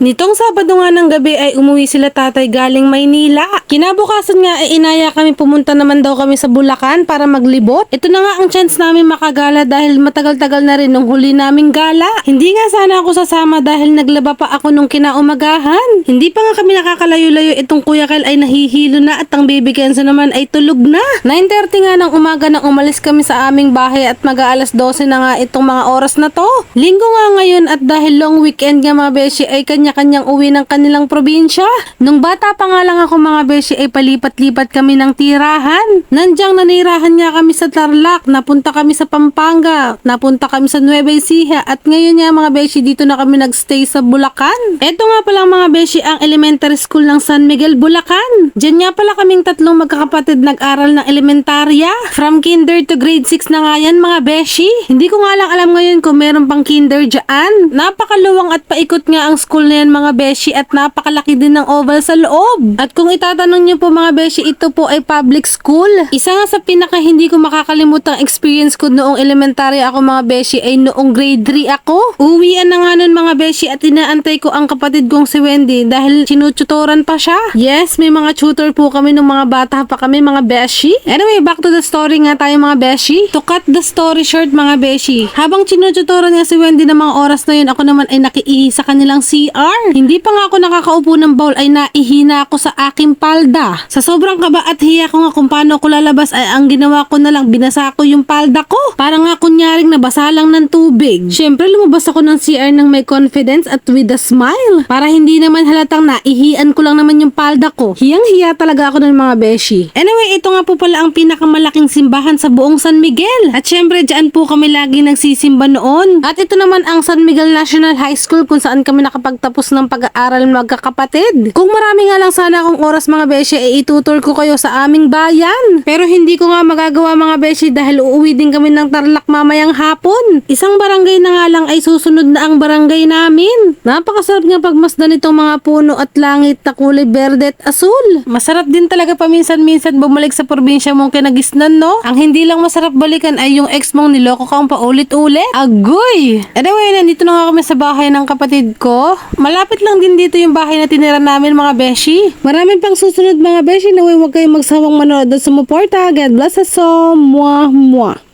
Nitong Sabado nga ng gabi ay umuwi sila tatay galing Maynila. Kinabukasan nga ay inaya kami pumunta naman daw kami sa Bulacan para maglibot. Ito na nga ang chance namin makagala dahil matagal-tagal na rin nung huli naming gala. Hindi nga sana ako sasama dahil naglaba pa ako nung kinaumagahan. Hindi pa nga kami nakakalayo-layo itong Kuya Kyle ay nahihilo na at ang baby Kenzo naman ay tulog na. 9:30 nga ng umaga nang umalis kami sa aming bahay at mag-aalas 12 na nga itong mga oras na to. Linggo nga ngayon at dahil long weekend nga mga beshi ay kanya-kanyang uwi ng kanilang probinsya. Nung bata pa nga lang ako mga beshi ay palipat-lipat kami ng tirahan. Nandyang nanirahan nga kami sa Tarlac, napunta kami sa Pampanga, napunta kami sa Nueva Ecija at ngayon nga mga beshi dito na kami nagstay sa Bulacan. Eto nga pala mga beshi ang elementary school ng San Miguel, Bulacan. Diyan nga pala kaming tatlong magkakapatid nag-aral ng elementarya. From kinder to grade 6 na nga yan mga beshi. Hindi ko nga lang alam ngayon kung meron pang kinder dyan. Napakaluwang at paikot nga ang school na yan mga beshi at napakalaki din ng oval sa loob. At kung itatanong niyo po mga beshi, ito po ay public school. Isa nga sa pinaka hindi ko makakalimutang experience ko noong elementary ako mga beshi ay noong grade 3 ako. Uwian na nga nun mga beshi at inaantay ko ang kapatid kong si Wendy dahil sinututoran pa siya. Yes, may mga tutor po kami nung mga bata pa kami mga beshi. Anyway, back to the story nga tayo mga beshi. To cut the story short mga beshi, habang sinututoran niya si Wendy ng mga oras na yun, ako naman ay nakiihi sa kanilang CR. Hindi pa nga ako nakakaupo ng bowl ay naihina ako sa aking palda. Sa sobrang kaba at hiya ko nga kung paano ako lalabas ay ang ginawa ko na lang binasa ko yung palda ko. Para nga kunyaring nabasa lang ng tubig. Syempre lumabas ako ng CR ng may confidence at with a smile. Para hindi naman halatang naihian ko lang naman yung palda ko. Hiyang-hiya talaga ako ng mga beshi. Anyway, ito nga po pala ang pinakamalaking simbahan sa buong San Miguel. At syempre dyan po kami lagi nagsisimba noon. At ito naman ang San Miguel National High School kung saan kami nakapagtapos ng pag-aaral magkakapatid. Kung marami nga lang sana akong oras mga beshi ay itutur ko kayo sa aming bayan. Pero hindi ko nga magagawa mga beshi dahil uuwi din kami ng Tarlac mamayang hapon. Isang barangay na nga lang ay susunod na ang barangay namin. Napakasarap nga pagmasdan itong mga puno at langit na kulay berde at asul. Masarap din talaga paminsan-minsan bumalik sa probinsya mong kinagisnan, no? Ang hindi lang masarap balikan ay yung ex mong niloko kang paulit-ulit. Agoy! Anyway, nandito na nga kami sa bahay ng kapatid ko. Malapit lang din dito yung bahay na tinira namin mga beshi. Maraming pang susunod mga beshi na huwag kayong magsawang manood at sumuporta. God bless us all. Mwah, mwah.